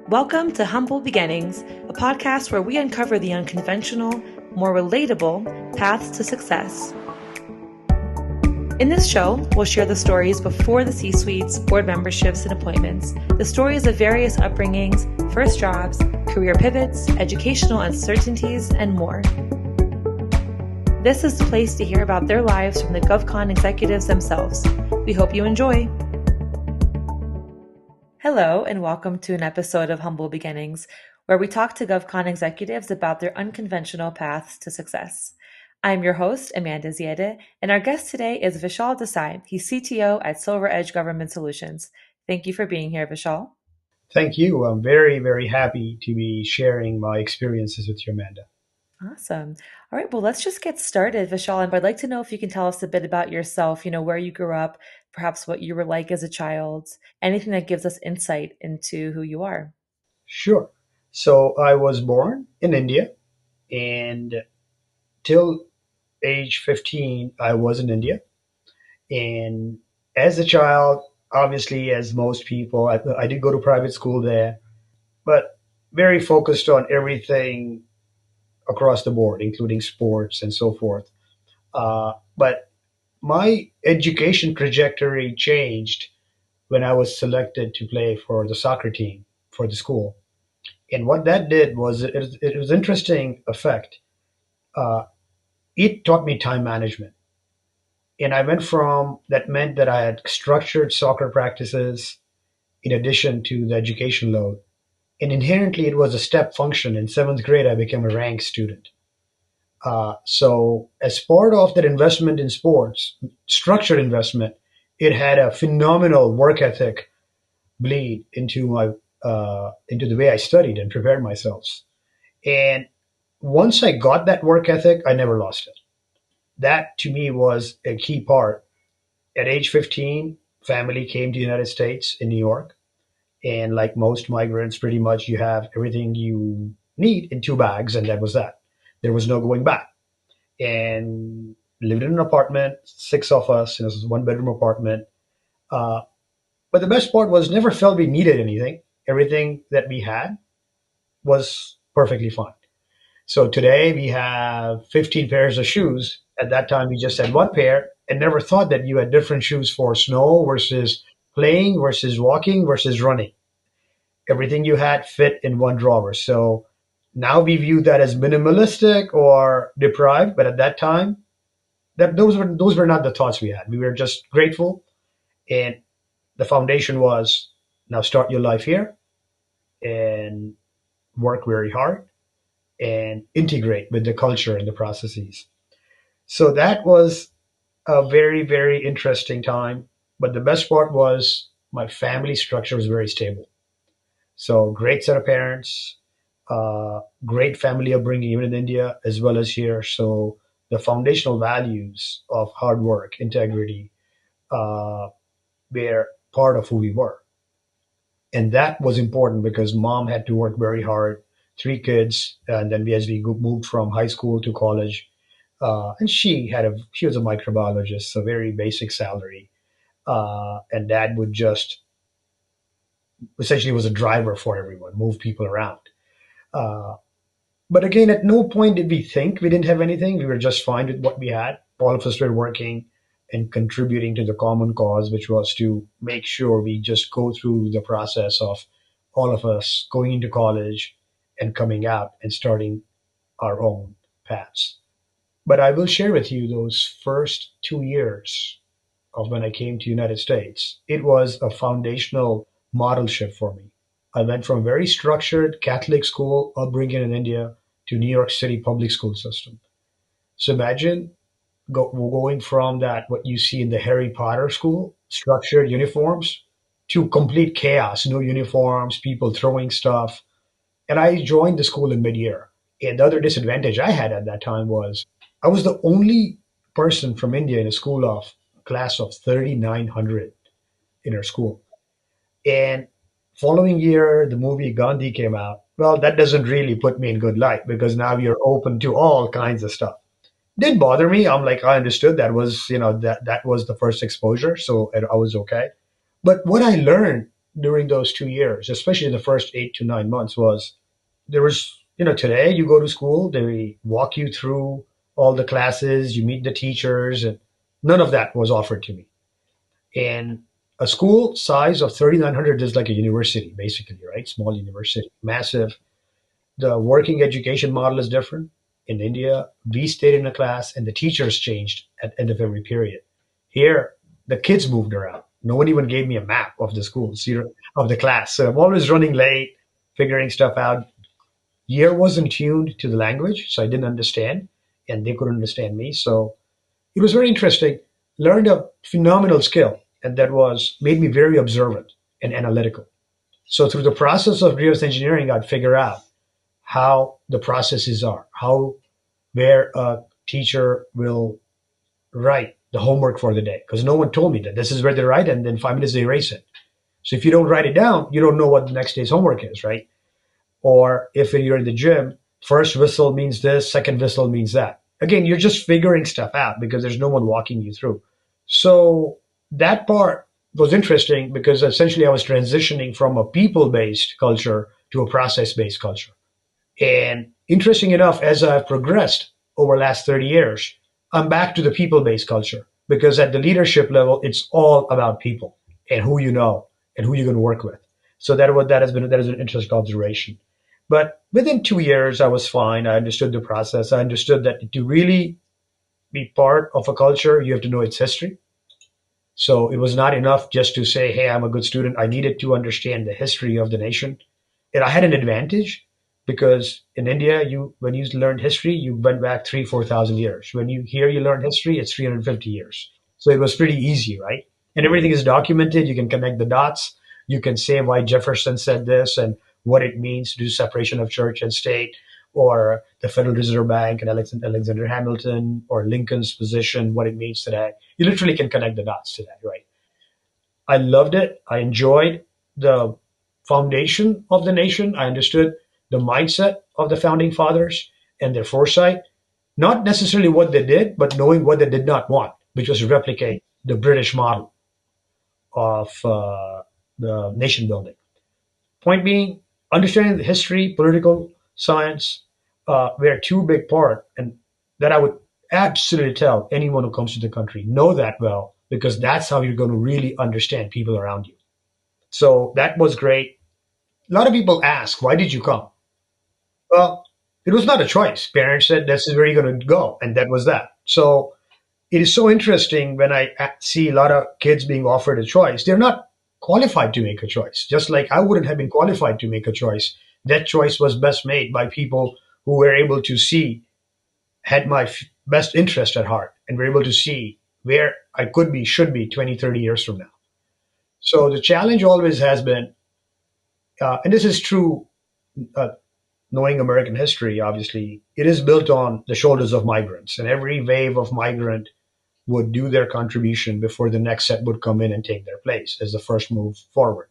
Welcome to Humble Beginnings, a podcast where we uncover the unconventional, more relatable paths to success. In this show, we'll share the stories before the C-suites, board memberships, and appointments, the stories of various upbringings, first jobs, career pivots, educational uncertainties, and more. This is the place to hear about their lives from the GovCon executives themselves. We hope you enjoy. Hello, and welcome to an episode of Humble Beginnings, where we talk to GovCon executives about their unconventional paths to success. I'm your host, Amanda Ziede, and our guest today is Vishal Desai. He's CTO at SilverEdge Government Solutions. Thank you for being here, Vishal. Thank you. I'm very, very happy to be sharing my experiences with you, Amanda. Awesome. All right, well, let's just get started, Vishal. And I'd like to know if you can tell us a bit about yourself, where you grew up, perhaps what you were like as a child, anything that gives us insight into who you are. Sure. So I was born in India, and till age 15, I was in India. And as a child, obviously, as most people, I did go to private school there, but very focused on everything across the board, including sports and so forth. But my education trajectory changed when I was selected to play for the soccer team for the school. And what that did was it was interesting effect. Uh, it taught me time management. And I went from that meant that I had structured soccer practices in addition to the education load. And inherently, it was a step function. In seventh grade, I became a ranked student. So as part of that investment in sports, structured investment, it had a phenomenal work ethic bleed into the way I studied and prepared myself. And once I got that work ethic, I never lost it. That to me was a key part. At age 15, family came to the United States in New York. And like most migrants, pretty much you have everything you need in two bags, and that was that. There was no going back. And lived in an apartment, six of us, and this was a one bedroom apartment. Uh, but the best part was never felt we needed anything. Everything that we had was perfectly fine. So today we have 15 pairs of shoes. At that time, we just had one pair and never thought that you had different shoes for snow versus playing versus walking versus running. Everything you had fit in one drawer. So now we view that as minimalistic or deprived, but at that time, those were not the thoughts we had. We were just grateful, and the foundation was now start your life here and work very hard and integrate with the culture and the processes. So that was a very, very interesting time. But the best part was my family structure was very stable. So great set of parents, great family upbringing, even in India as well as here. So the foundational values of hard work, integrity, were part of who we were. And that was important because mom had to work very hard, three kids, and then as we moved from high school to college, and she was a microbiologist, so very basic salary, and dad would just essentially was a driver for everyone, move people around. Uh, but again, at no point did we think we didn't have anything. We were just fine with what we had. All of us were working and contributing to the common cause, which was to make sure we just go through the process of all of us going into college and coming out and starting our own paths. But I will share with you those first 2 years of when I came to United States. It was a foundational model shift for me. I went from very structured Catholic school upbringing in India to New York City public school system. So imagine going from that, what you see in the Harry Potter school, structured uniforms, to complete chaos, no uniforms, people throwing stuff. And I joined the school in mid-year. And the other disadvantage I had at that time was I was the only person from India in a school of class of 3,900 in our school. And following year, the movie Gandhi came out. Well, that doesn't really put me in good light because now you're open to all kinds of stuff. Didn't bother me. I'm like, I understood that was the first exposure, so I was okay. But what I learned during those 2 years, especially in the first 8 to 9 months, was there was, today you go to school, they walk you through all the classes, you meet the teachers, and none of that was offered to me. And a school size of 3,900 is like a university, basically, right? Small university, massive. The working education model is different. In India, we stayed in a class and the teachers changed at the end of every period. Here, the kids moved around. No one even gave me a map of the schools, of the class. So I'm always running late, figuring stuff out. Ear wasn't tuned to the language, so I didn't understand, and they couldn't understand me. So it was very interesting. Learned a phenomenal skill, and that was made me very observant and analytical. So through the process of reverse engineering, I'd figure out how the processes are, how where a teacher will write the homework for the day, because no one told me that this is where they write, and then 5 minutes they erase it. So if you don't write it down, you don't know what the next day's homework is, right? Or if you're in the gym, first whistle means this, second whistle means that. Again, you're just figuring stuff out because there's no one walking you through. So that part was interesting because essentially I was transitioning from a people based culture to a process based culture. And interesting enough, as I've progressed over the last 30 years, I'm back to the people based culture because at the leadership level, it's all about people and who you know and who you're going to work with. So that is an interesting observation. But within 2 years, I was fine. I understood the process. I understood that to really be part of a culture, you have to know its history. So it was not enough just to say, hey, I'm a good student. I needed to understand the history of the nation. And I had an advantage because in India, when you learned history, you went back 4,000 years. When you learn history, it's 350 years. So it was pretty easy, right? And everything is documented. You can connect the dots. You can say why Jefferson said this and what it means to do separation of church and state, or the Federal Reserve Bank and Alexander Hamilton, or Lincoln's position, what it means today. You literally can connect the dots to that, right? I loved it. I enjoyed the foundation of the nation. I understood the mindset of the founding fathers and their foresight, not necessarily what they did, but knowing what they did not want, which was to replicate the British model of the nation building. Point being, understanding the history, political science, were two big part, and that I would absolutely tell anyone who comes to the country, know that well, because that's how you're going to really understand people around you. So that was great. A lot of people ask, why did you come? Well, it was not a choice. Parents said, this is where you're going to go, and that was that. So it is so interesting when I see a lot of kids being offered a choice. They're not qualified to make a choice, just like I wouldn't have been qualified to make a choice. That choice was best made by people who were able to see, had my best interest at heart, and were able to see where I could be, should be 20, 30 years from now. So the challenge always has been, and this is true, uh, knowing American history, obviously, it is built on the shoulders of migrants, and every wave of migrant would do their contribution before the next set would come in and take their place as the first move forward.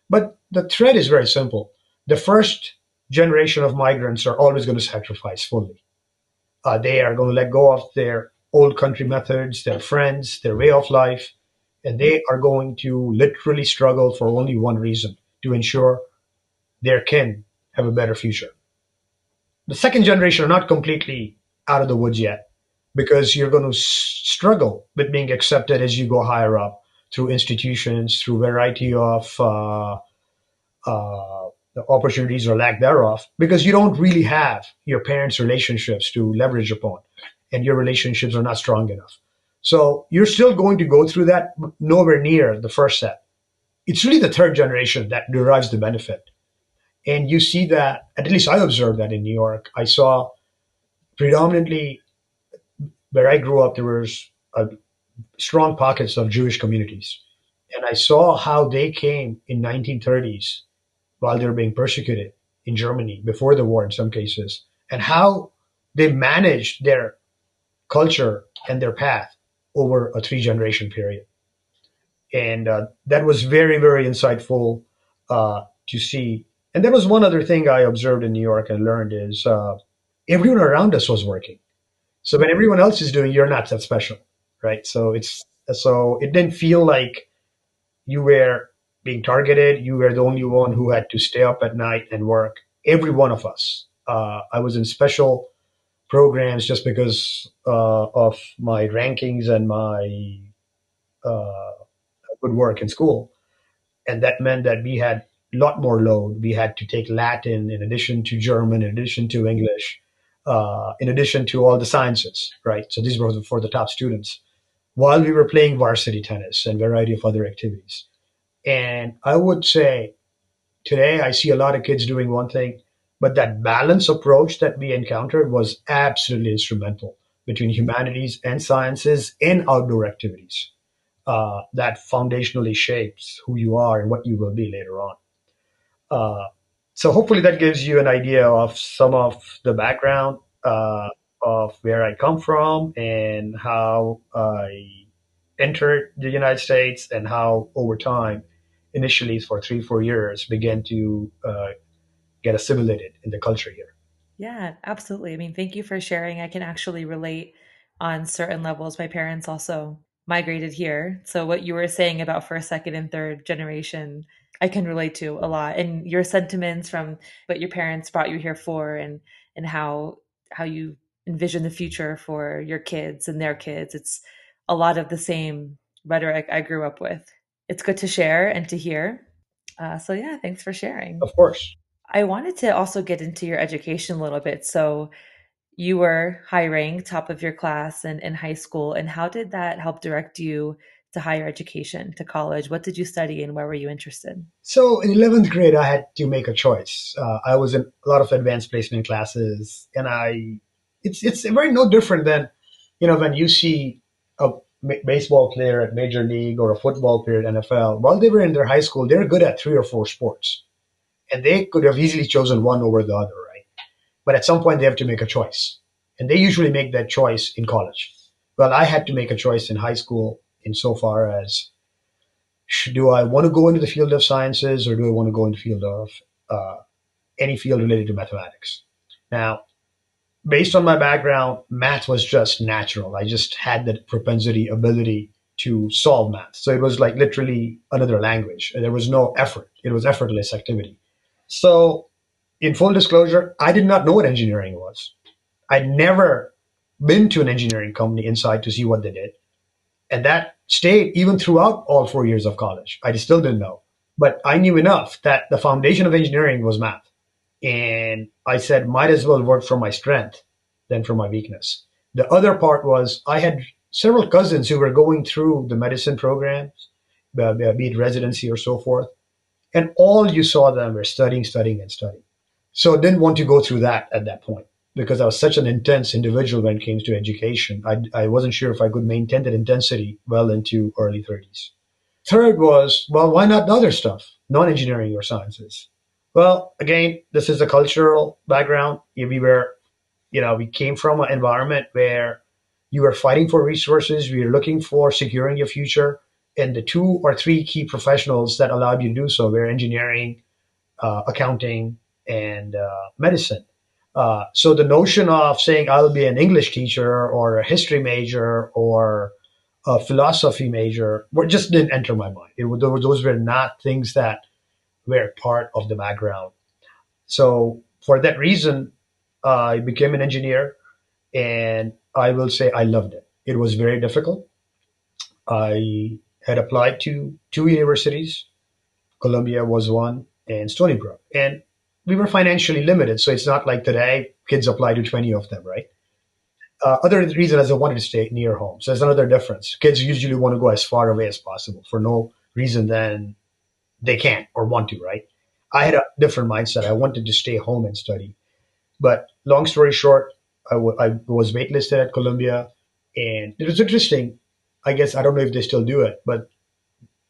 But the thread is very simple. The first generation of migrants are always going to sacrifice fully. They are going to let go of their old country methods, their friends, their way of life, and they are going to literally struggle for only one reason, to ensure their kin have a better future. The second generation are not completely out of the woods yet because you're going to struggle with being accepted as you go higher up through institutions, through variety of the opportunities or lack thereof, because you don't really have your parents' relationships to leverage upon, and your relationships are not strong enough. So you're still going to go through that, nowhere near the first set. It's really the third generation that derives the benefit. And you see that, at least I observed that in New York. I saw predominantly where I grew up, there was strong pockets of Jewish communities. And I saw how they came in 1930s while they were being persecuted in Germany before the war in some cases, and how they managed their culture and their path over a three-generation period. And that was very, very insightful to see. And there was one other thing I observed in New York and learned is everyone around us was working. So when everyone else is doing, you're not that special, right? So it didn't feel like you were. being targeted. You were the only one who had to stay up at night and work. Every one of us. I was in special programs just because of my rankings and my uh, good work in school. And that meant that we had a lot more load. We had to take Latin in addition to German, in addition to English, in addition to all the sciences, right? So these were for the top students while we were playing varsity tennis and a variety of other activities. And I would say today I see a lot of kids doing one thing, but that balance approach that we encountered was absolutely instrumental between humanities and sciences and outdoor activities. That foundationally shapes who you are and what you will be later on. Uh, so hopefully that gives you an idea of some of the background of where I come from and how I entered the United States and how over time, initially for 3, 4 years, began to get assimilated in the culture here. Yeah, absolutely. I mean, thank you for sharing. I can actually relate on certain levels. My parents also migrated here. So what you were saying about first, second, and third generation, I can relate to a lot. And your sentiments from what your parents brought you here for and how you envision the future for your kids and their kids. It's a lot of the same rhetoric I grew up with. It's good to share and to hear. So yeah, thanks for sharing. Of course. I wanted to also get into your education a little bit. So you were high ranked, top of your class in high school. And how did that help direct you to higher education, to college? What did you study and where were you interested? So in 11th grade, I had to make a choice. I was in a lot of advanced placement classes, and it's very no different than, when you see a baseball player at major league or a football player at NFL. While they were in their high school, they're good at 3 or 4 sports, and they could have easily chosen one over the other, right? But at some point, they have to make a choice, and they usually make that choice in college. Well, I had to make a choice in high school insofar as do I want to go into the field of sciences or do I want to go into the field of uh, any field related to mathematics? Now, based on my background, math was just natural. I just had that propensity, ability to solve math. So it was like literally another language. There was no effort. It was effortless activity. So, in full disclosure, I did not know what engineering was. I'd never been to an engineering company inside to see what they did. And that stayed even throughout all 4 years of college. I still didn't know. But I knew enough that the foundation of engineering was math. And I said, might as well work from my strength than from my weakness. The other part was I had several cousins who were going through the medicine programs, be it residency or so forth. And all you saw them were studying, studying, and studying. So I didn't want to go through that at that point because I was such an intense individual when it came to education. I wasn't sure if I could maintain that intensity well into early 30s. Third was, well, why not the other stuff, non-engineering or sciences? Well, again, this is a cultural background. We came from an environment where you were fighting for resources, we were looking for securing your future, and the 2 or 3 key professionals that allowed you to do so were engineering, accounting, and medicine. So the notion of saying I'll be an English teacher or a history major or a philosophy major just didn't enter my mind. Those were not things that were part of the background. So for that reason, I became an engineer, and I will say I loved it. It was very difficult. I had applied to 2 universities. Columbia was one, and Stony Brook. And we were financially limited, so it's not like today kids apply to 20 of them, right? Other reason is I wanted to stay near home. So there's another difference. Kids usually want to go as far away as possible for no reason than they can't or want to, right? I had a different mindset. I wanted to stay home and study. But long story short, I was waitlisted at Columbia, and it was interesting. I guess I don't know if they still do it, but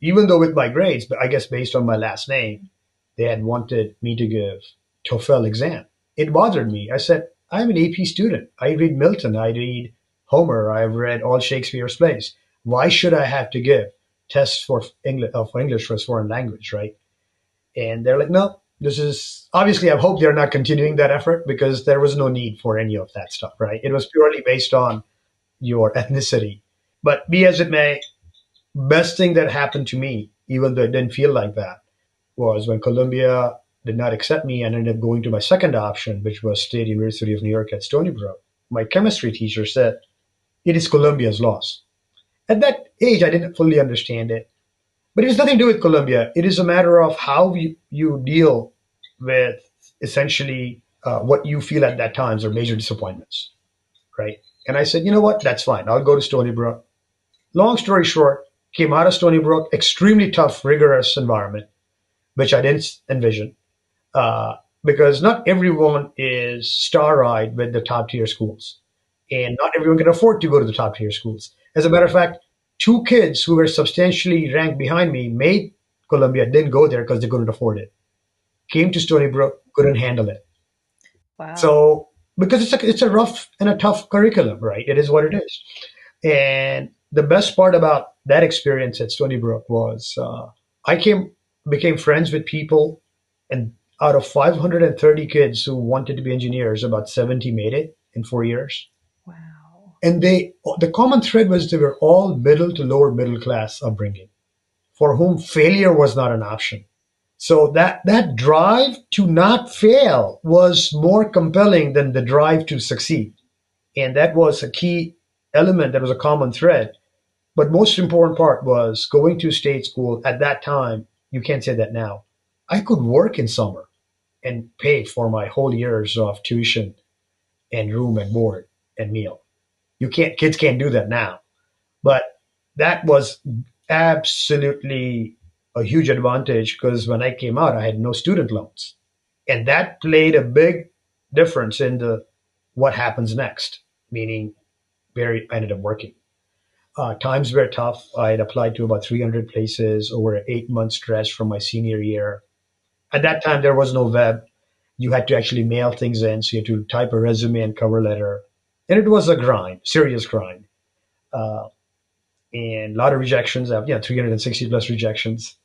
even though with my grades, but I guess based on my last name, they had wanted me to give TOEFL exam. It bothered me. I said, I'm an AP student. I read Milton. I read Homer. I've read all Shakespeare's plays. Why should I have to give tests for English as foreign language, right? And they're like, no, this is obviously, I hope they're not continuing that effort because there was no need for any of that stuff, right? It was purely based on your ethnicity. But be as it may, best thing that happened to me, even though it didn't feel like that, was when Columbia did not accept me and ended up going to my second option, which was State University of New York at Stony Brook. My chemistry teacher said, it is Columbia's loss. At that age, I didn't fully understand it. But it has nothing to do with Columbia. It is a matter of how you deal with essentially what you feel at that times are major disappointments, right? And I said, you know what? That's fine. I'll go to Stony Brook. Long story short, came out of Stony Brook, extremely tough, rigorous environment, which I didn't envision, because not everyone is star-eyed with the top-tier schools, and not everyone can afford to go to the top-tier schools. As a matter of fact, two kids who were substantially ranked behind me made Columbia, didn't go there because they couldn't afford it. Came to Stony Brook, couldn't handle it. Wow. So because it's a rough and a tough curriculum, right? It is what it is. And the best part about that experience at Stony Brook was I became friends with people, and out of 530 kids who wanted to be engineers, about 70 made it in 4 years. Wow. And the common thread was they were all middle to lower middle class upbringing, for whom failure was not an option. So that drive to not fail was more compelling than the drive to succeed. And that was a key element, that was a common thread. But most important part was going to state school at that time. You can't say that now. I could work in summer and pay for my whole years of tuition and room and board and meal. Kids can't do that now. But that was absolutely a huge advantage, because when I came out, I had no student loans. And that played a big difference in the what happens next, meaning where I ended up working. Times were tough. I had applied to about 300 places over an 8 month stretch from my senior year. At that time, there was no web. You had to actually mail things in. So you had to type a resume and cover letter. And it was a grind, serious grind. Uh, and a lot of rejections. 360 plus rejections.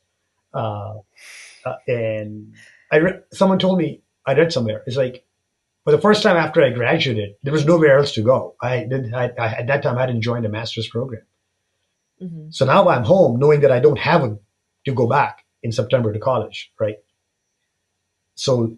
Uh, and someone told me, I read somewhere, it's like, for the first time after I graduated, there was nowhere else to go. At that time, I hadn't joined a master's program. Mm-hmm. So now I'm home knowing that I don't have to go back in September to college, right? So,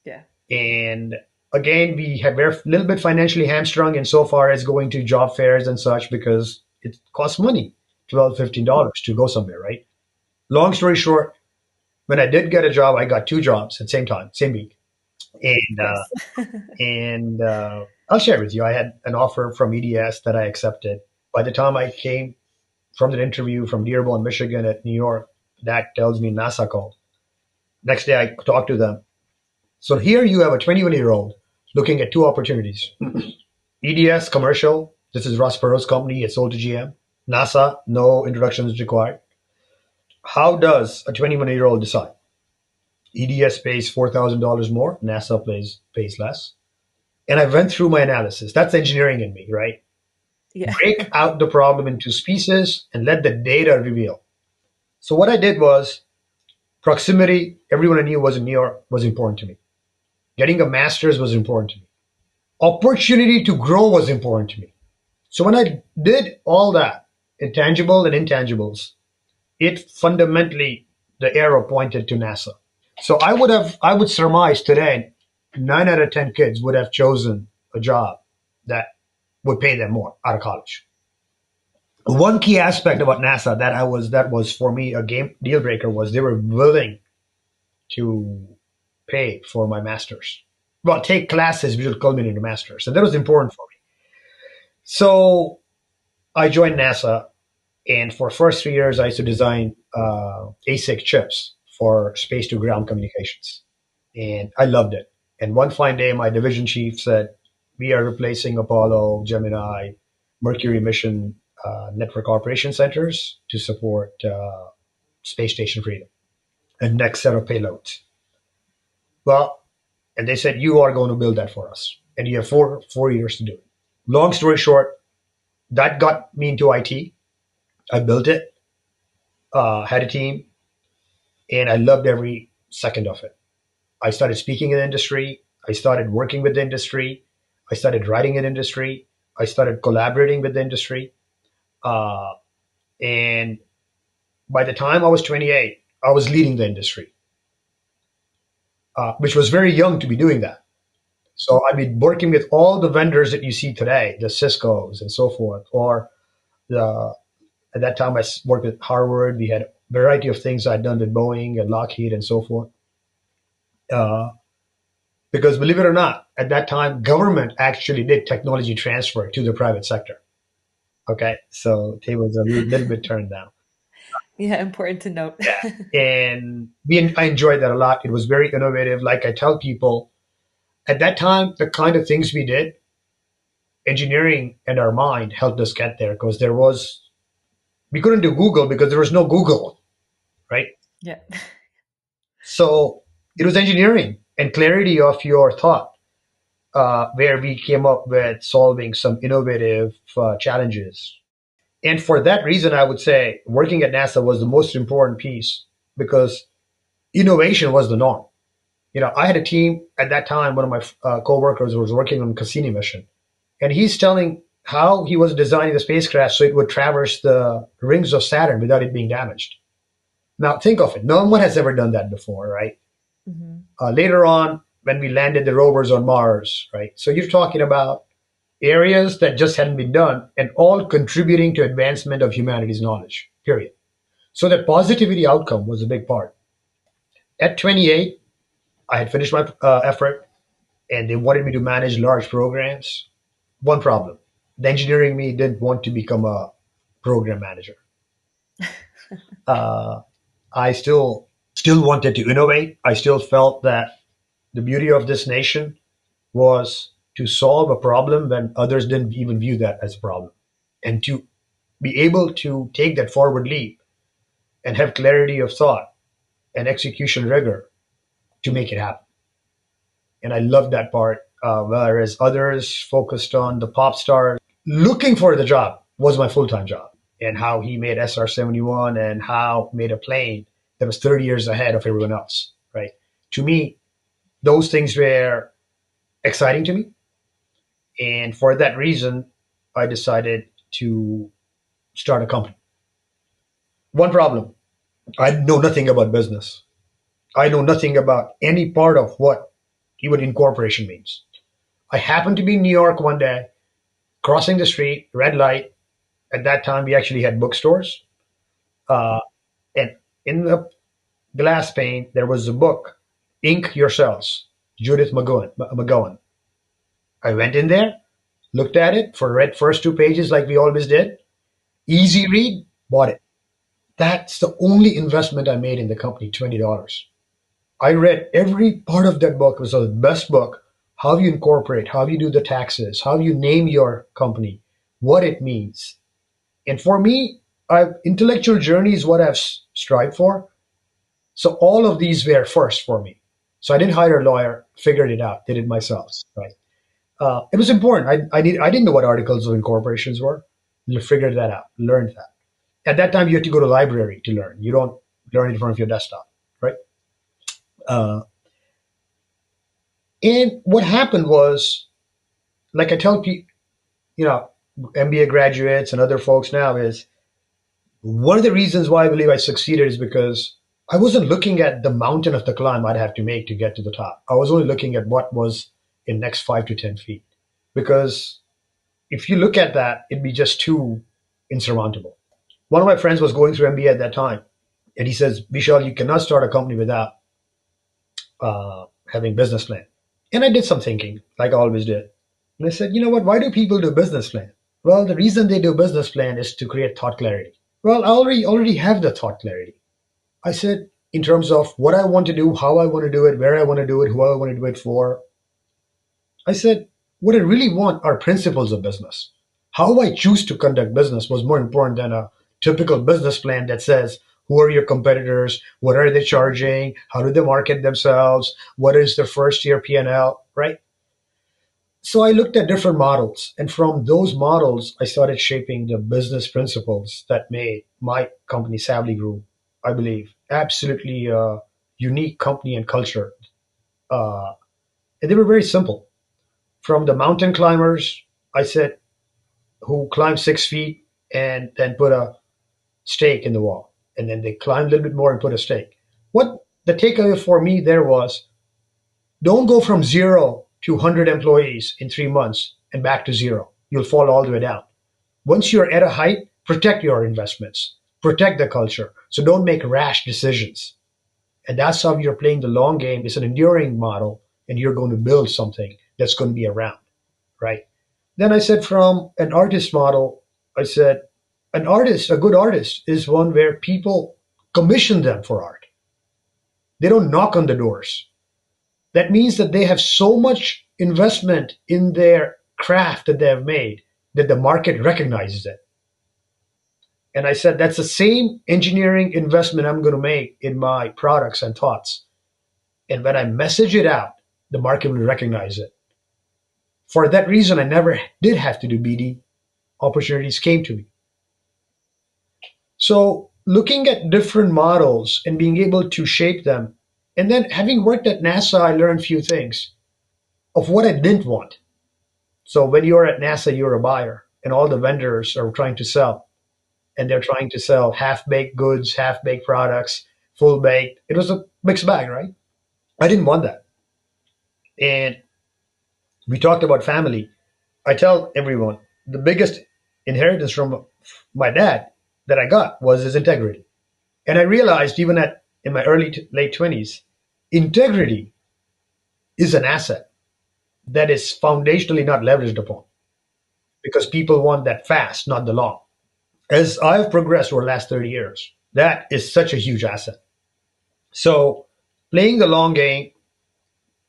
Yeah. and again, we're a little bit financially hamstrung insofar as going to job fairs and such, because it costs money, $12, $15 to go somewhere, right? Long story short, when I did get a job, I got two jobs at the same time, same week. Of And course. I'll share with you. I had an offer from EDS that I accepted. By the time I came from that interview from Dearborn, Michigan at New York, that tells me NASA called. Next day, I talked to them. So here you have a 21-year-old looking at two opportunities. EDS, commercial. This is Ross Perot's company. It's sold to GM. NASA, no introduction is required. How does a 21-year-old decide? EDS pays $4,000 more. NASA pays less. And I went through my analysis. That's engineering in me, right? Yeah. Break out the problem into pieces and let the data reveal. So what I did was proximity. Everyone I knew was in New York was important to me. Getting a master's was important to me. Opportunity to grow was important to me. So when I did all that, intangible and intangibles, it fundamentally, the arrow pointed to NASA. So I would surmise today, 9 out of 10 kids would have chosen a job that would pay them more out of college. One key aspect about NASA that was for me a game deal breaker was they were willing to pay for my master's. Well, take classes which would culminate into master's, and that was important for me. So I joined NASA, and for the first 3 years, I used to design ASIC chips for space to ground communications, and I loved it. And one fine day, my division chief said, "We are replacing Apollo, Gemini, Mercury mission network operation centers to support space station freedom and next set of payloads." Well, and they said, "You are going to build that for us, and you have four years to do it." Long story short, that got me into IT. I built it, had a team, and I loved every second of it. I started speaking in the industry. I started working with the industry. I started writing in industry. I started collaborating with the industry. Uh, And by the time I was 28, I was leading the industry, which was very young to be doing that. So I'd be working with all the vendors that you see today, the Cisco's and so forth, or the at that time I worked with Harvard. We had a variety of things I'd done with Boeing and Lockheed and so forth. Uh, because believe it or not, at that time, government actually did technology transfer to the private sector. Okay, so tables are a little bit turned down. Yeah, important to note. Yeah, and I enjoyed that a lot. It was very innovative. Like I tell people, at that time, the kind of things we did, engineering and our mind helped us get there because we couldn't do Google because there was no Google, right? Yeah. So it was engineering and clarity of your thought, where we came up with solving some innovative challenges. And for that reason, I would say working at NASA was the most important piece because innovation was the norm. I had a team at that time. One of my coworkers was working on Cassini mission, and he's telling how he was designing the spacecraft so it would traverse the rings of Saturn without it being damaged. Now think of it. No one has ever done that before, right? Hmm. Later on, when we landed the rovers on Mars, right? So you're talking about areas that just hadn't been done and all contributing to advancement of humanity's knowledge, period. So that positivity outcome was a big part. At 28, I had finished my effort and they wanted me to manage large programs. One problem: the engineering me didn't want to become a program manager. Uh, I still wanted to innovate. I still felt that the beauty of this nation was to solve a problem when others didn't even view that as a problem, and to be able to take that forward leap and have clarity of thought and execution rigor to make it happen. And I loved that part. Whereas others focused on the pop star, looking for the job was my full time job, and how he made SR-71 and how made a plane that was 30 years ahead of everyone else. Right? To me, those things were exciting to me, and for that reason, I decided to start a company. One problem: I know nothing about business. I know nothing about any part of what even incorporation means. I happened to be in New York one day, crossing the street, red light. At that time, we actually had bookstores. Uh, and in the glass pane, there was a book, Ink Yourselves, Judith McGowan. I went in there, looked at it, for read first two pages like we always did. Easy read, bought it. That's the only investment I made in the company, $20. I read every part of that book. It was the best book. How you incorporate, how you do the taxes, how you name your company, what it means. And for me, intellectual journey is what I've strived for. So all of these were first for me. So I didn't hire a lawyer, figured it out, did it myself. Right? It was important. I didn't know what articles of incorporations were. Figured that out, learned that. At that time, you had to go to the library to learn. You don't learn it in front of your desktop, right? Uh, and what happened was, like I tell people, you know, MBA graduates and other folks now, is one of the reasons why I believe I succeeded is because I wasn't looking at the mountain of the climb I'd have to make to get to the top. I was only looking at what was in next 5 to 10 feet. Because if you look at that, it'd be just too insurmountable. One of my friends was going through MBA at that time, and he says, Vishal, you cannot start a company without having business plan. And I did some thinking, like I always did. And I said, you know what? Why do people do business plan? Well, the reason they do business plan is to create thought clarity. Well, I already have the thought clarity. I said, in terms of what I want to do, how I want to do it, where I want to do it, who I want to do it for. I said, what I really want are principles of business. How I choose to conduct business was more important than a typical business plan that says, who are your competitors? What are they charging? How do they market themselves? What is their first year P&L, right? So I looked at different models, and from those models, I started shaping the business principles that made my company, Savli Group, I believe, absolutely unique company and culture. Uh, and they were very simple. From the mountain climbers, I said, who climb 6 feet and then put a stake in the wall. And then they climbed a little bit more and put a stake. What the takeaway for me there was, don't go from zero to 100 employees in 3 months and back to zero. You'll fall all the way down. Once you're at a height, protect your investments, protect the culture. So don't make rash decisions. And that's how you're playing the long game. It's an enduring model, and you're going to build something that's going to be around, right? Then I said, from an artist model, I said, an artist, a good artist, is one where people commission them for art. They don't knock on the doors. That means that they have so much investment in their craft that they have made that the market recognizes it. And I said, that's the same engineering investment I'm going to make in my products and thoughts. And when I message it out, the market will recognize it. For that reason, I never did have to do BD. Opportunities came to me. So looking at different models and being able to shape them, and then having worked at NASA, I learned a few things of what I didn't want. So when you're at NASA, you're a buyer, and all the vendors are trying to sell, and they're trying to sell half-baked goods, half-baked products, full-baked. It was a mixed bag, right? I didn't want that. And we talked about family. I tell everyone the biggest inheritance from my dad that I got was his integrity. And I realized even in my late 20s, integrity is an asset that is foundationally not leveraged upon, because people want that fast, not the long. As I've progressed over the last 30 years, that is such a huge asset. So playing the long game,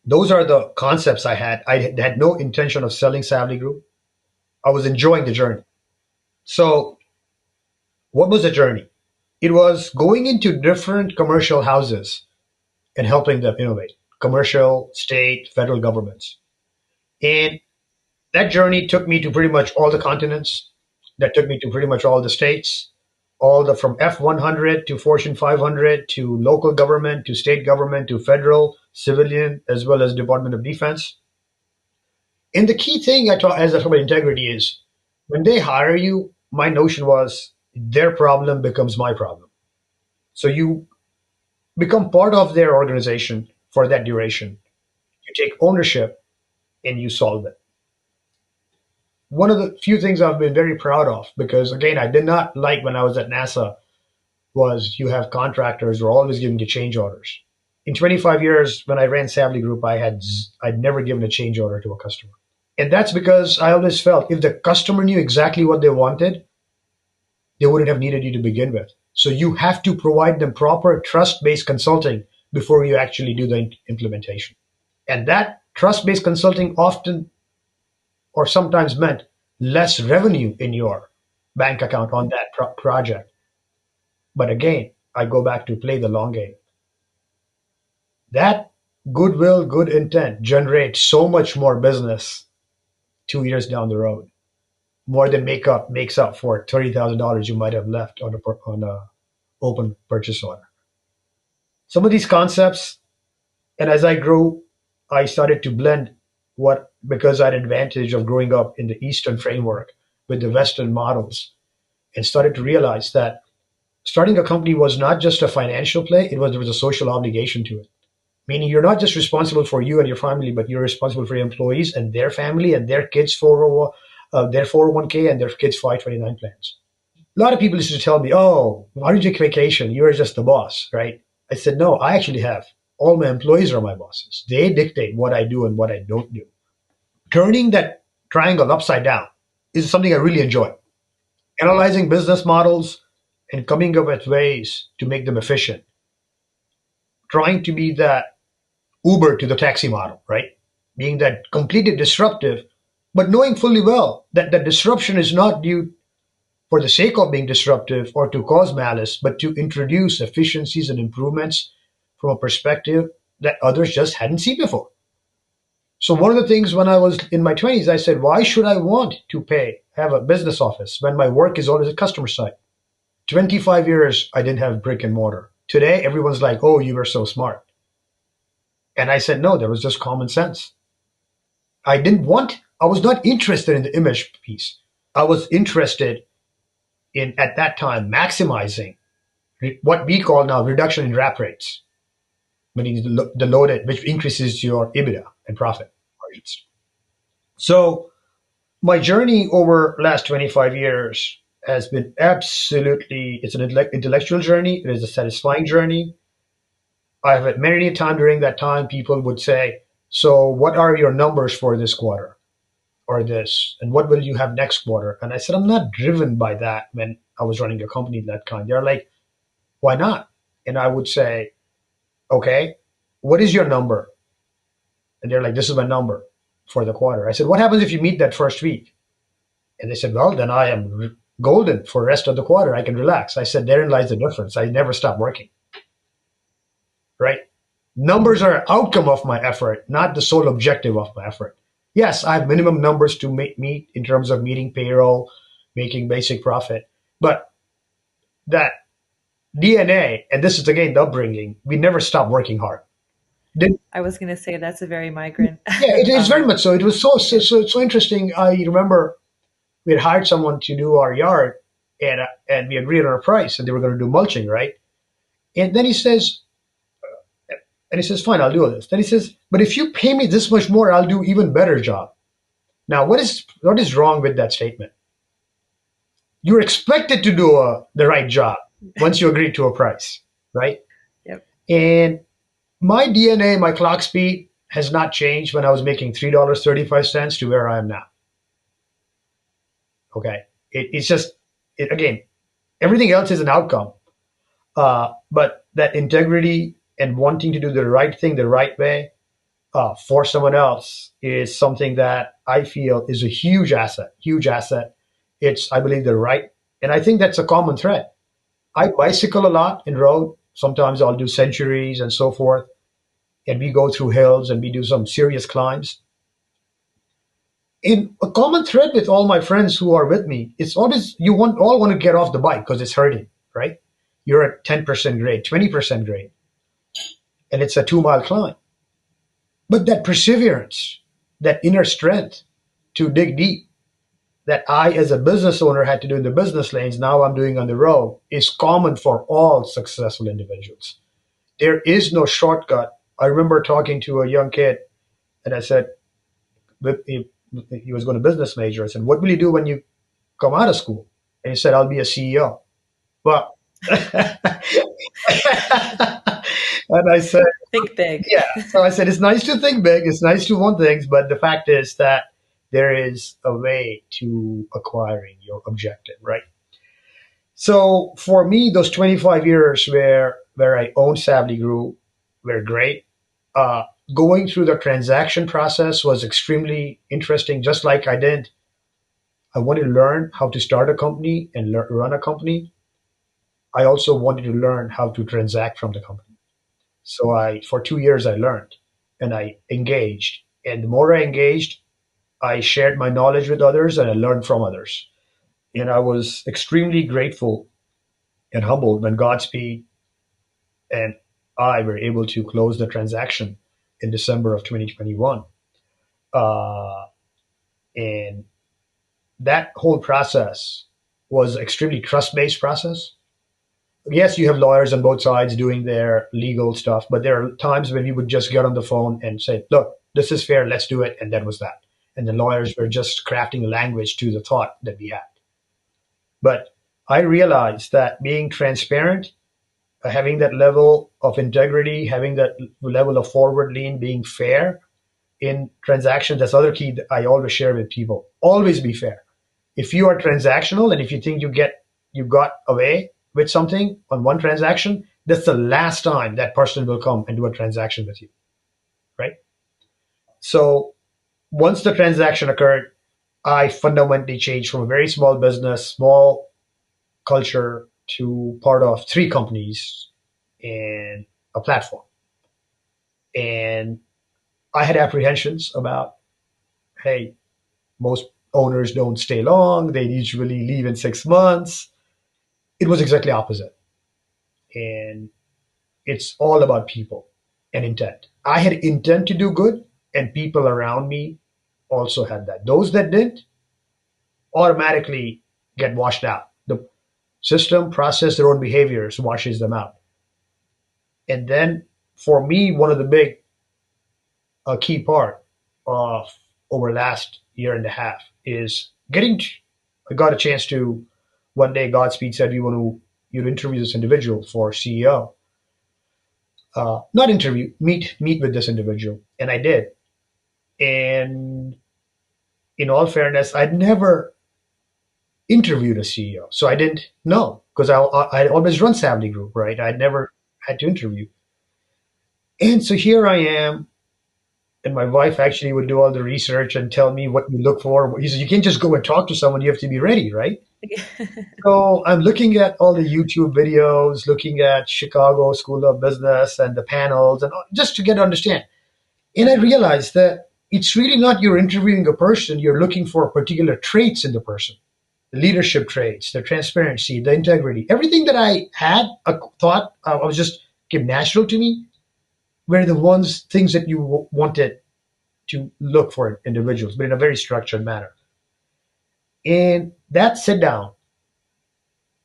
those are the concepts I had. I had no intention of selling Savli Group. I was enjoying the journey. So what was the journey? It was going into different commercial houses and helping them innovate, commercial, state, federal governments. And that journey took me to pretty much all the continents. That took me to pretty much all the states, all the from F100 to Fortune 500 to local government to state government to federal, civilian, as well as Department of Defense. And the key thing as I talk about integrity is, when they hire you, my notion was their problem becomes my problem. So you become part of their organization for that duration. You take ownership and you solve it. One of the few things I've been very proud of, because again, I did not like when I was at NASA, was you have contractors who are always giving you change orders. In 25 years, when I ran Savli Group, I'd never given a change order to a customer. And that's because I always felt if the customer knew exactly what they wanted, they wouldn't have needed you to begin with. So you have to provide them proper trust-based consulting before you actually do the implementation. And that trust-based consulting often or sometimes meant less revenue in your bank account on that project. But again, I go back to play the long game. That goodwill, good intent generates so much more business 2 years down the road, more than makes up for $30,000 you might have left on a open purchase order. Some of these concepts, and as I grew, I started to blend because I had an advantage of growing up in the Eastern framework with the Western models, and started to realize that starting a company was not just a financial play, there was a social obligation to it. Meaning you're not just responsible for you and your family, but you're responsible for your employees and their family and their kids' their 401k and their kids' 529 plans. A lot of people used to tell me, oh, why did you take vacation? You're just the boss, right? I said, no, I actually have. All my employees are my bosses. They dictate what I do and what I don't do. Turning that triangle upside down is something I really enjoy. Analyzing business models and coming up with ways to make them efficient. Trying to be that Uber to the taxi model, right? Being that completely disruptive, but knowing fully well that the disruption is not due for the sake of being disruptive or to cause malice, but to introduce efficiencies and improvements from a perspective that others just hadn't seen before. So one of the things when I was in my 20s, I said, why should I want to have a business office when my work is always at customer side? 25 years, I didn't have brick and mortar. Today, everyone's like, oh, you were so smart. And I said, no, that was just common sense. I was not interested in the image piece. I was interested in, at that time, maximizing what we call now reduction in wrap rates, meaning the loaded, which increases your EBITDA and profit margins. So my journey over last 25 years has been absolutely, it's an intellectual journey. It is a satisfying journey. I've had many a time during that time, people would say, so what are your numbers for this quarter or this? And what will you have next quarter? And I said, I'm not driven by that when I was running a company of that kind. They're like, why not? And I would say, okay, what is your number? And they're like, this is my number for the quarter. I said, what happens if you meet that first week? And they said, well, then I am golden for the rest of the quarter. I can relax. I said, therein lies the difference. I never stop working, right? Numbers are an outcome of my effort, not the sole objective of my effort. Yes, I have minimum numbers to meet in terms of meeting payroll, making basic profit. But that DNA, and this is again the upbringing, we never stop working hard. I was going to say that's a very migrant. Yeah, it is very much so. It was so interesting. I remember we had hired someone to do our yard, and we agreed on a price, and they were going to do mulching, right? And then he says, fine, I'll do this. Then he says, but if you pay me this much more, I'll do even better job. Now, what is wrong with that statement? You're expected to do the right job once you agree to a price, right? Yep. And my DNA, my clock speed has not changed when I was making $3.35 to where I am now. Okay. It's just, again, everything else is an outcome. But that integrity and wanting to do the right thing the right way for someone else is something that I feel is a huge asset, huge asset. It's, I believe, the right. And I think that's a common thread. I bicycle a lot and road. Sometimes I'll do centuries and so forth. And we go through hills and we do some serious climbs. In a common thread with all my friends who are with me, it's always all want to get off the bike because it's hurting, right? You're at 10% grade, 20% grade, and it's a 2-mile climb. But that perseverance, that inner strength to dig deep, that I as a business owner had to do in the business lanes, now I'm doing on the road, is common for all successful individuals. There is no shortcut. I remember talking to a young kid, and I said, he was going to business major. I said, what will you do when you come out of school? And he said, I'll be a CEO. Well, and I said, think big. Yeah. So I said, it's nice to think big. It's nice to want things. But the fact is that there is a way to acquiring your objective, right? So for me, those 25 years where I owned Savli Group were great. Going through the transaction process was extremely interesting. Just like I wanted to learn how to start a company and run a company. I also wanted to learn how to transact from the company. So for 2 years, I learned and I engaged. And the more I engaged, I shared my knowledge with others and I learned from others. And I was extremely grateful and humbled when Godspeed and I were able to close the transaction in December of 2021. And that whole process was extremely trust-based process. Yes, you have lawyers on both sides doing their legal stuff, but there are times when we would just get on the phone and say, look, this is fair, let's do it. And that was that. And the lawyers were just crafting language to the thought that we had. But I realized that being transparent, having that level of integrity, having that level of forward lean, being fair in transactions, that's other key that I always share with people. Always be fair. If you are transactional and if you think you got away with something on one transaction, that's the last time that person will come and do a transaction with you, right? So once the transaction occurred, I fundamentally changed from a very small business, small culture to part of 3 companies and a platform. And I had apprehensions about, hey, most owners don't stay long. They usually leave in 6 months. It was exactly opposite. And it's all about people and intent. I had intent to do good, and people around me also had that. Those that didn't automatically get washed out. System process their own behaviors, washes them out. And then for me, one of the big key part of over last year and a half is I got a chance to one day Godspeed said we want to you to interview this individual for CEO. Not interview, meet with this individual, and I did. And in all fairness, I'd never interviewed a CEO, so I didn't know because I always run Savli Group, right? I'd never had to interview, and so here I am. And my wife actually would do all the research and tell me what you look for. He said, you can't just go and talk to someone. You have to be ready, right? So I'm looking at all the YouTube videos, looking at Chicago School of Business and the panels, and just to get to understand. And I realized that it's really not you're interviewing a person, you're looking for particular traits in the person, the leadership traits, the transparency, the integrity. Everything that I had thought I was just came natural to me were the things that you wanted to look for individuals, but in a very structured manner. And that sit down,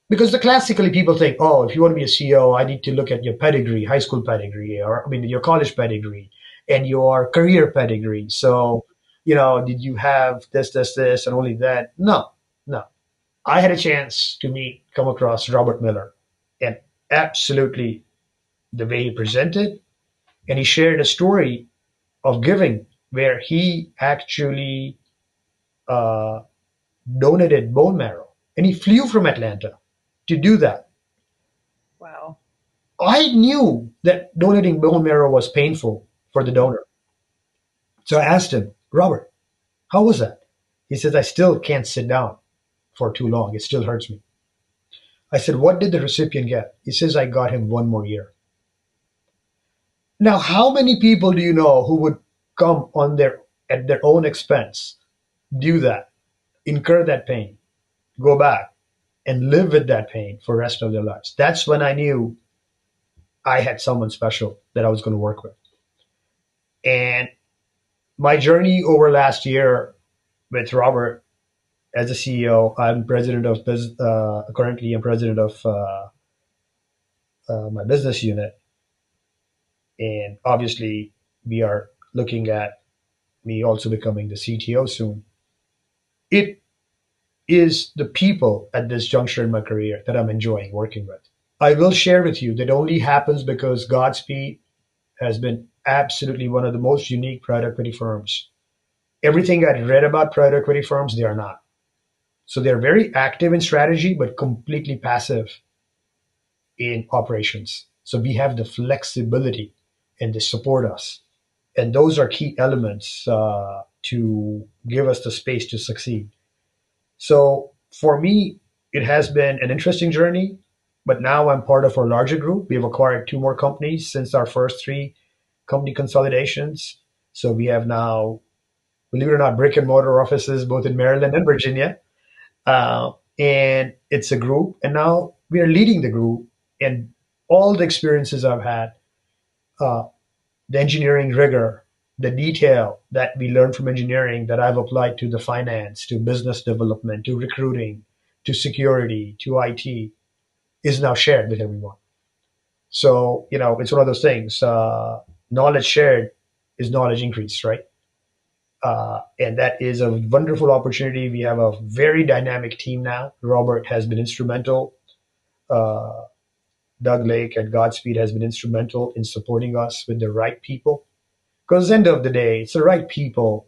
because the classically people think, oh, if you want to be a CEO, I need to look at your pedigree, high school pedigree, or I mean your college pedigree, and your career pedigree. So, did you have this, and only that? No, no. I had a chance to come across Robert Miller, and absolutely the way he presented, and he shared a story of giving where he actually uh, donated bone marrow, and he flew from Atlanta to do that. Wow. I knew that donating bone marrow was painful for the donor. So I asked him, Robert, how was that? He says, I still can't sit down for too long. It still hurts me. I said, what did the recipient get? He says, I got him one more year. Now, how many people do you know who would come at their own expense, do that, incur that pain, go back and live with that pain for the rest of their lives? That's when I knew I had someone special that I was going to work with. And my journey over last year with Robert as a CEO, I'm president of currently I'm president of my business unit, and obviously we are looking at me also becoming the CTO soon. It is the people at this juncture in my career that I'm enjoying working with. I will share with you that only happens because Godspeed has been absolutely one of the most unique private equity firms. Everything I read about private equity firms, they are not. So they're very active in strategy, but completely passive in operations. So we have the flexibility and they support us. And those are key elements to give us the space to succeed. So for me, it has been an interesting journey, but now I'm part of a larger group. We have acquired two more companies since our first three company consolidations. So we have now, believe it or not, brick and mortar offices both in Maryland and Virginia. And it's a group. And now we are leading the group. And all the experiences I've had, uh, the engineering rigor, the detail that we learned from engineering that I've applied to the finance, to business development, to recruiting, to security, to IT is now shared with everyone. So, it's one of those things. Knowledge shared is knowledge increased, right? And that is a wonderful opportunity. We have a very dynamic team now. Robert has been instrumental. Uh, Doug Lake at Godspeed has been instrumental in supporting us with the right people. Because at the end of the day, it's the right people.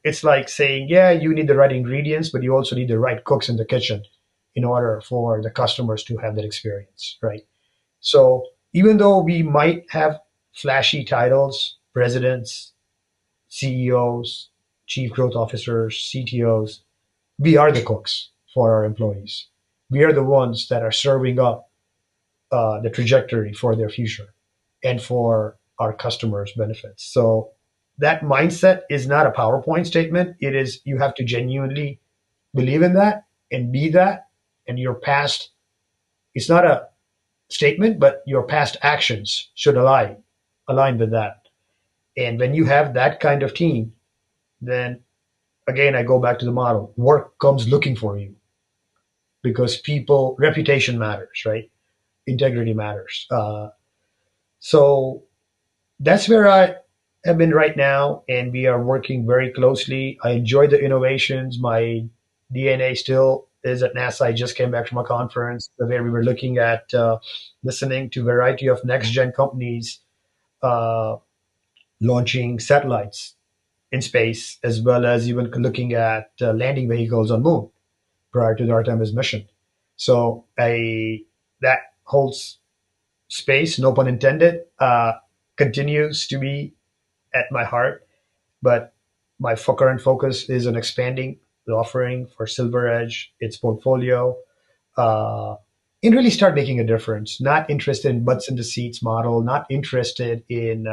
It's like saying, yeah, you need the right ingredients, but you also need the right cooks in the kitchen in order for the customers to have that experience, right? So even though we might have flashy titles, presidents, CEOs, chief growth officers, CTOs, we are the cooks for our employees. We are the ones that are serving up the trajectory for their future and for our customers' benefits. So that mindset is not a PowerPoint statement. It is you have to genuinely believe in that and be that. And your past, it's not a statement, but your past actions should align with that. And when you have that kind of team, then again I go back to the model. Work comes looking for you because people reputation matters, right? Integrity matters. So that's where I am in right now, and we are working very closely. I enjoy the innovations. My DNA still is at NASA. I just came back from a conference where we were looking at listening to a variety of next gen companies uh, launching satellites in space, as well as even looking at landing vehicles on moon prior to the Artemis mission. So that holds space, no pun intended, continues to be at my heart. But my current focus is on expanding the offering for SilverEdge, its portfolio, uh, and really start making a difference. Not interested in butts in the seats model, not interested in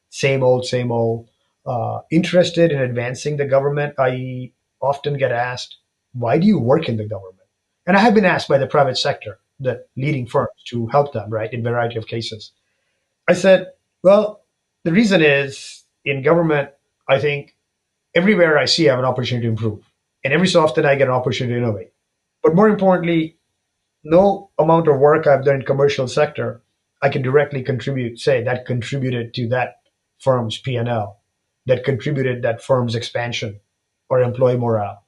same old, same old. Interested in advancing the government. I often get asked, why do you work in the government? And I have been asked by the private sector, the leading firms, to help them, right, in a variety of cases. I said, well, the reason is in government, I think everywhere I see I have an opportunity to improve. And every so often I get an opportunity to innovate. But more importantly, no amount of work I've done in commercial sector, I can directly contribute, say that contributed to that firm's P&L, that contributed that firm's expansion or employee morale.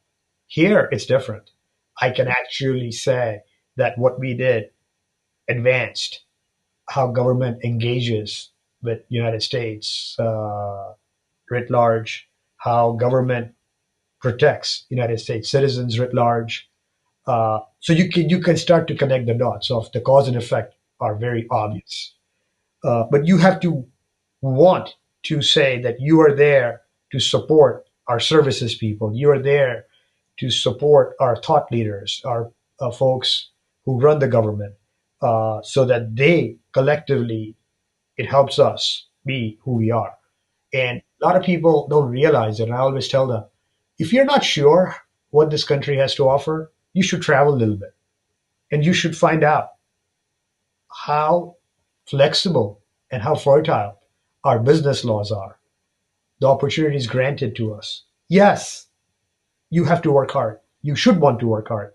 Here, it's different. I can actually say that what we did advanced how government engages with United States writ large, how government protects United States citizens writ large. So you can start to connect the dots of the cause and effect are very obvious, but you have to want to say that you are there to support our services people. You are there to support our thought leaders, our folks who run the government, so that they collectively it helps us be who we are. And a lot of people don't realize it. And I always tell them, if you're not sure what this country has to offer, you should travel a little bit and you should find out how flexible and how fertile our business laws are, the opportunities granted to us. Yes, you have to work hard. You should want to work hard.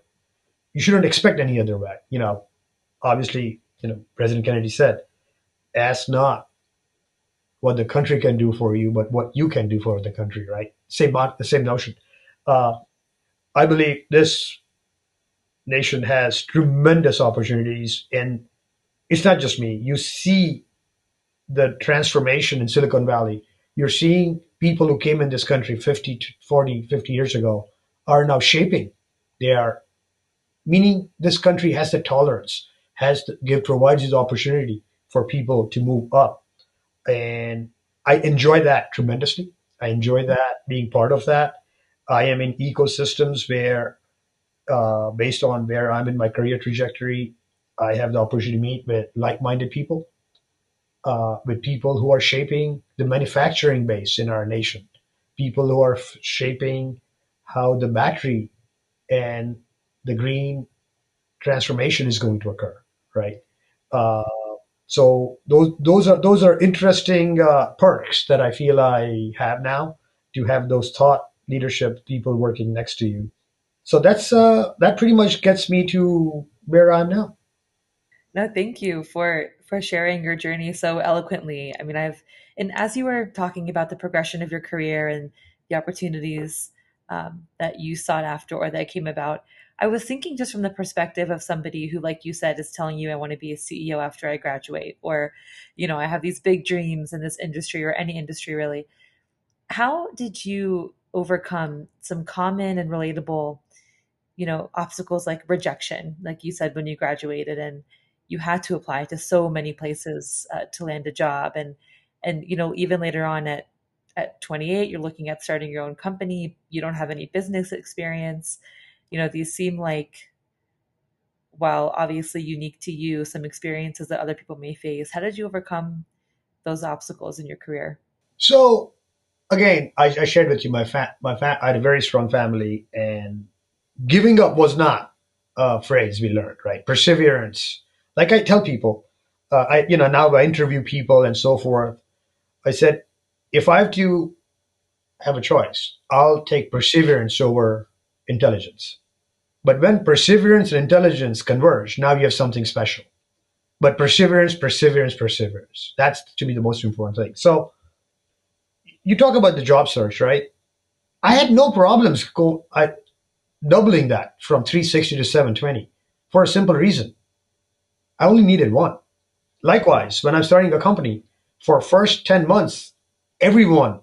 You shouldn't expect any other way. Obviously, President Kennedy said, ask not what the country can do for you, but what you can do for the country, right? The same notion. Uh, I believe this nation has tremendous opportunities, and it's not just me. You see the transformation in Silicon Valley. You're seeing people who came in this country 50 to 40, 50 years ago are now shaping. They are meaning this country has the tolerance, provides the opportunity for people to move up, and I enjoy that tremendously. I enjoy that being part of that. I am in ecosystems where, based on where I'm in my career trajectory, I have the opportunity to meet with like-minded people, with people who are shaping the manufacturing base in our nation, people who are shaping how the battery and the green transformation is going to occur, right? Uh, so those are interesting perks that I feel I have now to have those thought leadership people working next to you. So that pretty much gets me to where I'm now. No, thank you for sharing your journey so eloquently. I mean, and as you were talking about the progression of your career and the opportunities that you sought after or that came about, I was thinking just from the perspective of somebody who, like you said, is telling you, I want to be a CEO after I graduate, or, I have these big dreams in this industry or any industry really. How did you overcome some common and relatable obstacles like rejection, like you said, when you graduated and you had to apply to so many places to land a job, and even later on at 28, you're looking at starting your own company. You don't have any business experience. These seem like, while obviously unique to you, some experiences that other people may face. How did you overcome those obstacles in your career? So again, I shared with you I had a very strong family, and giving up was not a phrase we learned, right? Perseverance. Like I tell people, now I interview people and so forth. I said, if I have to have a choice, I'll take perseverance over intelligence. But when perseverance and intelligence converge, now you have something special. But perseverance, perseverance, perseverance. That's to me the most important thing. So you talk about the job search, right? I had no problems doubling that from 360 to 720 for a simple reason. I only needed one. Likewise, when I'm starting a company, for first 10 months, everyone,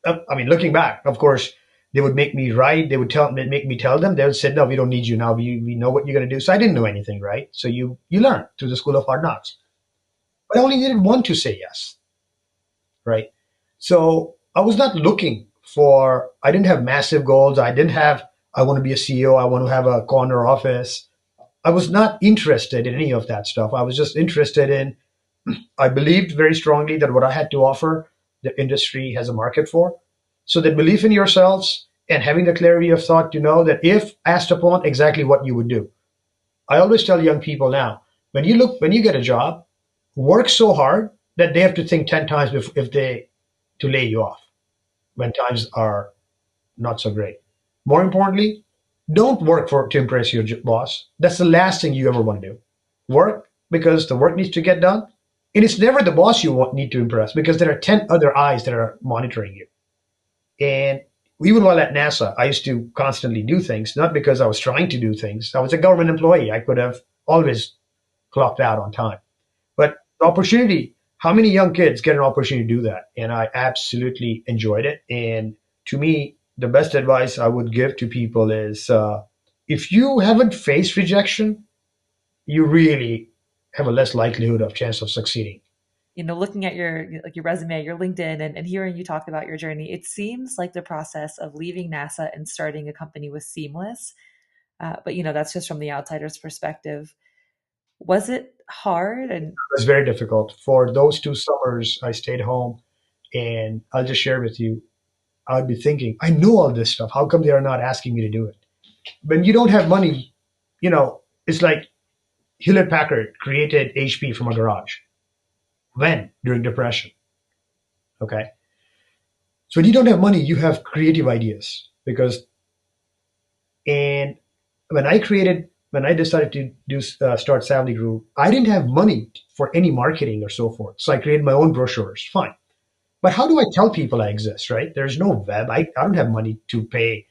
I mean, looking back, of course, they would make me write. They would make me tell them. They would say, no, we don't need you now. We know what you're going to do. So I didn't know anything, right? So you learn through the school of hard knocks. But I only needed one to say yes, right? So I was not looking for, I didn't have massive goals. I want to be a CEO. I want to have a corner office. I was not interested in any of that stuff. I was just interested in, I believed very strongly that what I had to offer, the industry has a market for. So the belief in yourselves and having the clarity of thought to know that if asked upon, exactly what you would do. I always tell young people now, when you get a job, work so hard that they have to think 10 times if they to lay you off when times are not so great. More importantly, don't work to impress your boss. That's the last thing you ever want to do. Work because the work needs to get done. And it's never the boss need to impress because there are 10 other eyes that are monitoring you. And even while at NASA, I used to constantly do things, not because I was trying to do things. I was a government employee. I could have always clocked out on time. But the opportunity, how many young kids get an opportunity to do that? And I absolutely enjoyed it. And to me, the best advice I would give to people is if you haven't faced rejection, you really have a less likelihood of chance of succeeding. Looking at your resume, your LinkedIn, and hearing you talk about your journey, it seems like the process of leaving NASA and starting a company was seamless. But that's just from the outsider's perspective. Was it hard? And it was very difficult. For those 2 summers, I stayed home, and I'll just share with you. I'd be thinking, I know all this stuff. How come they are not asking me to do it? When you don't have money, it's like Hewlett Packard created HP from a garage. When? During Depression. Okay. So when you don't have money, you have creative ideas and when I decided to start Savli Group, I didn't have money for any marketing or so forth. So I created my own brochures. Fine. But how do I tell people I exist, right? There's no web. I don't have money to pay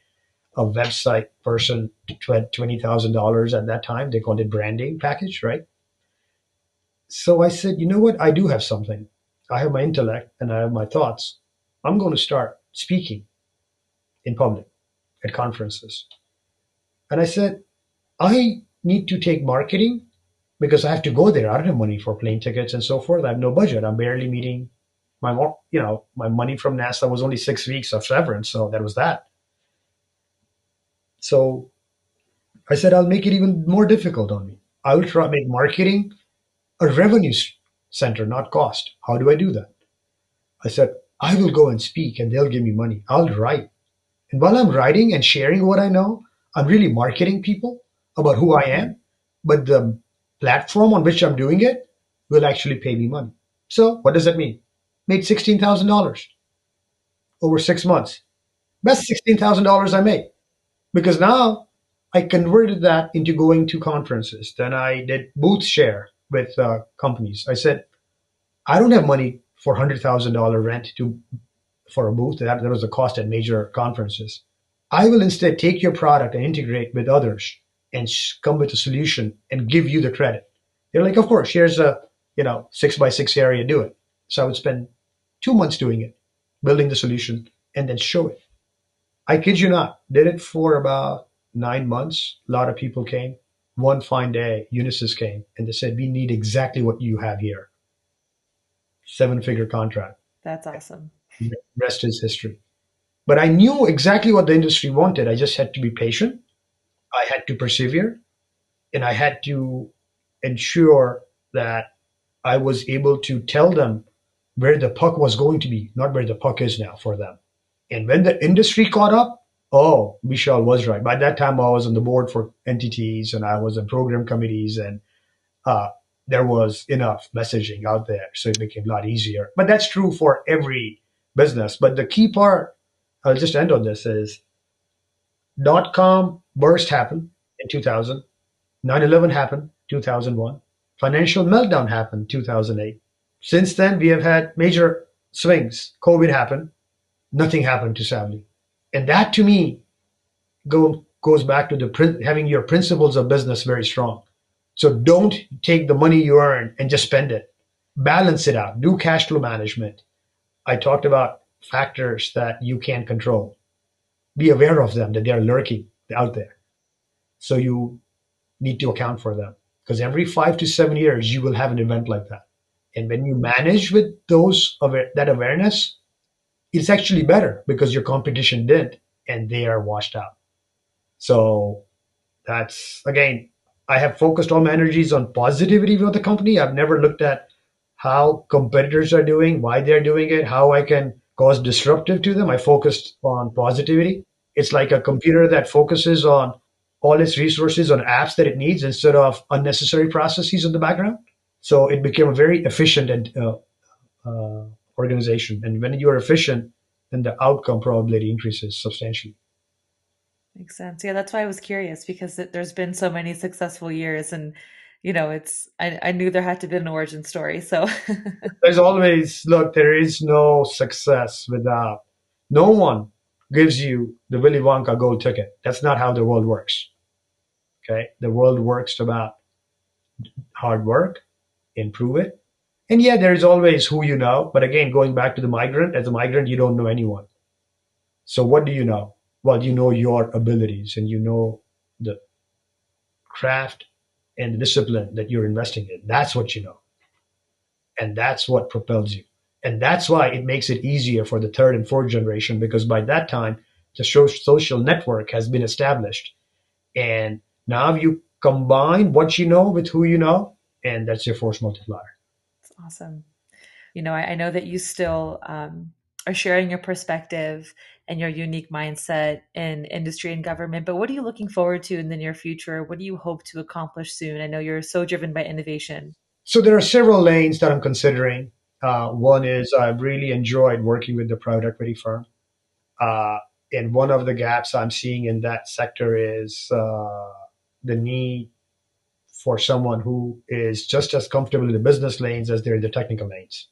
a website person $20,000 at that time. They called it branding package, right? So I said, you know what? I do have something. I have my intellect and I have my thoughts. I'm going to start speaking in public at conferences. And I said, I need to take marketing because I have to go there. I don't have money for plane tickets and so forth. I have no budget. I'm barely meeting my money from NASA was only 6 weeks of severance. So that was that. So I said, I'll make it even more difficult on me. I will try to make marketing a revenue center, not cost. How do I do that? I said, I will go and speak and they'll give me money. I'll write. And while I'm writing and sharing what I know, I'm really marketing people about who I am. But the platform on which I'm doing it will actually pay me money. So what does that mean? Made $16,000 over 6 months. Best $16,000 I made. Because now I converted that into going to conferences. Then I did booth share with companies. I said, I don't have money for $100,000 rent for a booth. That was the cost at major conferences. I will instead take your product and integrate with others and come with a solution and give you the credit. They're like, of course, here's a 6x6 area, do it. So I would spend 2 months doing it, building the solution, and then show it. I kid you not, did it for about 9 months. A lot of people came. One fine day, Unisys came and they said, we need exactly what you have here. 7-figure contract. That's awesome. Rest is history. But I knew exactly what the industry wanted. I just had to be patient. I had to persevere. And I had to ensure that I was able to tell them where the puck was going to be, not where the puck is now for them. And when the industry caught up, oh, Vishal was right. By that time, I was on the board for entities and I was in program committees and there was enough messaging out there. So it became a lot easier. But that's true for every business. But the key part, I'll just end on this, is Dot-com burst happened in 2000. 9/11 happened 2001. Financial meltdown happened 2008. Since then, we have had major swings. COVID happened. Nothing happened to Savli. And that to me goes back to having your principles of business very strong. So don't take the money you earn and just spend it. Balance it out. Do cash flow management. I talked about factors that you can't control. Be aware of them, that they're lurking out there. So you need to account for them. Because every 5 to 7 years, you will have an event like that. And when you manage with that awareness, it's actually better because your competition didn't and they are washed out. So that's, again, I have focused all my energies on positivity with the company. I've never looked at how competitors are doing, why they're doing it, how I can cause disruptive to them. I focused on positivity. It's like a computer that focuses on all its resources on apps that it needs instead of unnecessary processes in the background. So it became a very efficient and organization. And when you're efficient, then the outcome probability increases substantially. Makes sense. Yeah, that's why I was curious because there's been so many successful years, and I knew there had to be an origin story. So There's always, look, there is no success without, no one gives you the Willy Wonka gold ticket. That's not how the world works. Okay. The world works about hard work, improve it. And yeah, there is always who you know. But again, going back to the migrant, as a migrant, you don't know anyone. So what do you know? Well, you know your abilities and you know the craft and the discipline that you're investing in. That's what you know. And that's what propels you. And that's why it makes it easier for the third and fourth generation because by that time, the social network has been established. And now you combine what you know with who you know, and that's your force multiplier. it's awesome. I know that you still are sharing your perspective and your unique mindset in industry and government, but what are you looking forward to in the near future? What do you hope to accomplish soon? I know you're so driven by innovation. So there are several lanes that I'm considering. One is I've really enjoyed working with the private equity firm. Uh, and one of the gaps I'm seeing in that sector is the need for someone who is just as comfortable in the business lanes as they're in the technical lanes.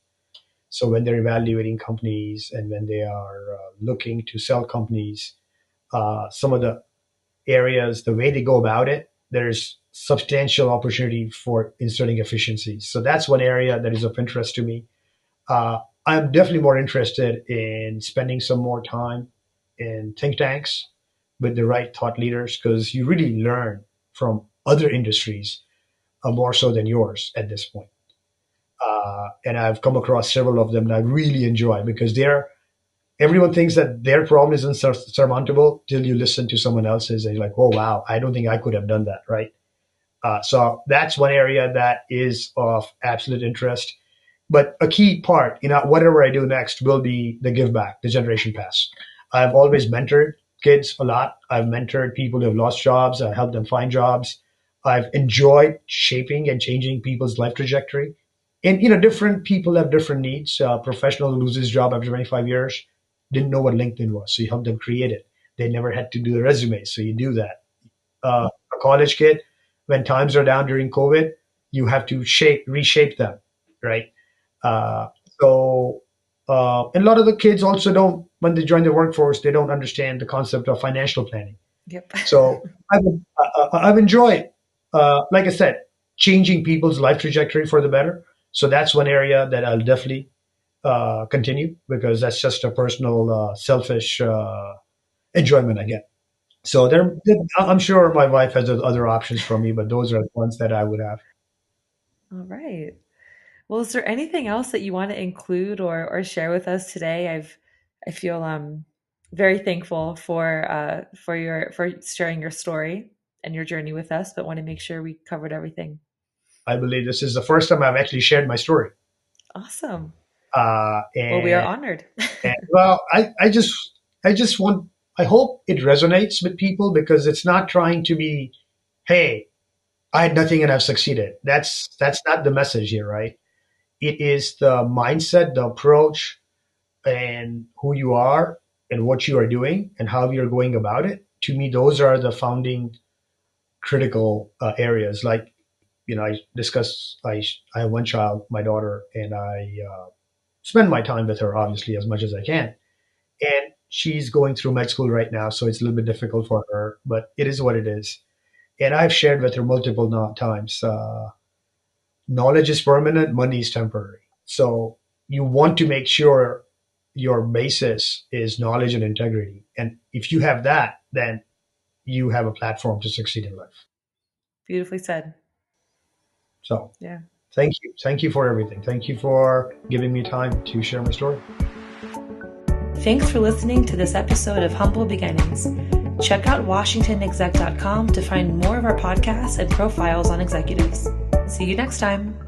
So when they're evaluating companies and when they are looking to sell companies, some of the areas, the way they go about it, there's substantial opportunity for inserting efficiencies. So that's one area that is of interest to me. I'm definitely more interested in spending some more time in think tanks with the right thought leaders because you really learn from other industries more so than yours at this point. And I've come across several of them that I really enjoy because everyone thinks that their problem is insurmountable till you listen to someone else's and you're like, oh wow, I don't think I could have done that, right? So that's one area that is of absolute interest. But a key part, whatever I do next will be the give back, the generation pass. I've always mentored kids a lot. I've mentored people who have lost jobs. I helped them find jobs. I've enjoyed shaping and changing people's life trajectory. And different people have different needs. A professional who loses his job after 25 years didn't know what LinkedIn was, so you help them create it. They never had to do the resume, so you do that. A college kid, when times are down during COVID, you have to reshape them, right? Uh, so, and a lot of the kids also don't, when they join the workforce, they don't understand the concept of financial planning. Yep. So I've enjoyed, like I said, changing people's life trajectory for the better. So that's one area that I'll definitely continue because that's just a personal, selfish enjoyment I get. So I'm sure my wife has other options for me, but those are the ones that I would have. All right. Well, is there anything else that you want to include or share with us today? I feel very thankful for sharing your story and your journey with us, but want to make sure we covered everything. I believe this is the first time I've actually shared my story. Awesome. Uh, Well, we are and, honored. and well, I just want, I hope it resonates with people because it's not trying to be, hey, I had nothing and I've succeeded. That's not the message here, right? It is the mindset, the approach, and who you are and what you are doing and how you're going about it to me, those are the founding critical areas. Like, I discussed, I have one child, my daughter, and I spend my time with her, obviously, as much as I can. And she's going through med school right now, so it's a little bit difficult for her, but it is what it is. And I've shared with her multiple times, knowledge is permanent, money is temporary. So you want to make sure your basis is knowledge and integrity. And if you have that, then you have a platform to succeed in life. Beautifully said. So yeah. Thank you. Thank you for everything. Thank you for giving me time to share my story. Thanks for listening to this episode of Humble Beginnings. Check out WashingtonExec.com to find more of our podcasts and profiles on executives. See you next time.